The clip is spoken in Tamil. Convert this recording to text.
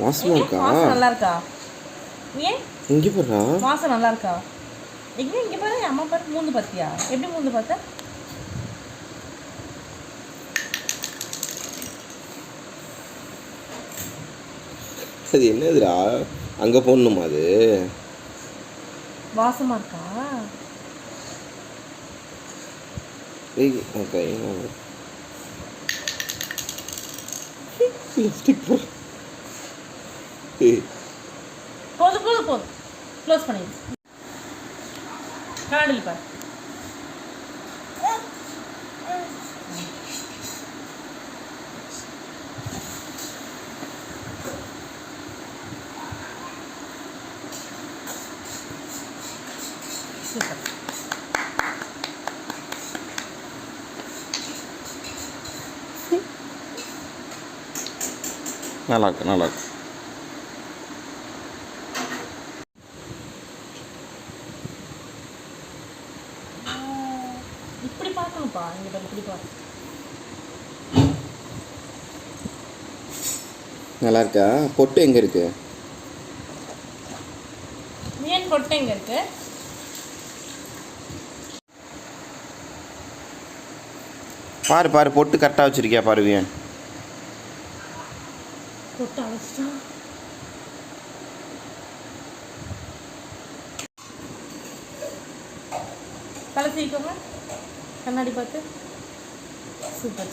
வாசமா இருக்கா? வாசம் நல்லா இருக்கா? ஏன் இங்கே போடுறா வாசம் நல்லா இருக்கா? இங்கே பாரு, அம்மா பாரு, மூந்து பார்த்தியா? எப்படி மூந்து பார்த்த? அது என்னதுடா? அங்கே போடணுமா அது? வாசமா இருக்கா? ஓகே லிப்ஸ்டிக் போ. போதும் க்ளோஸ் பண்ணிடு. கண்ணாடியில் பாரு. சூப்பர். நல்லா இருக்கு. இப்படி பார்க்கணும்ப்பா, இங்கே பாரு, இப்படி பாரு. நல்லா இருக்கா? பொட்டு எங்கே இருக்கு? மீன் பொட்டு எங்கே இருக்கு? பாரு பொட்டு கரெக்டாக வச்சிருக்கியா பாரு வியன். பொட்டு அழைச்சிட்டா. தலை சீக்கோங்க, கண்ணாடி பார்த்து. சூப்பர்.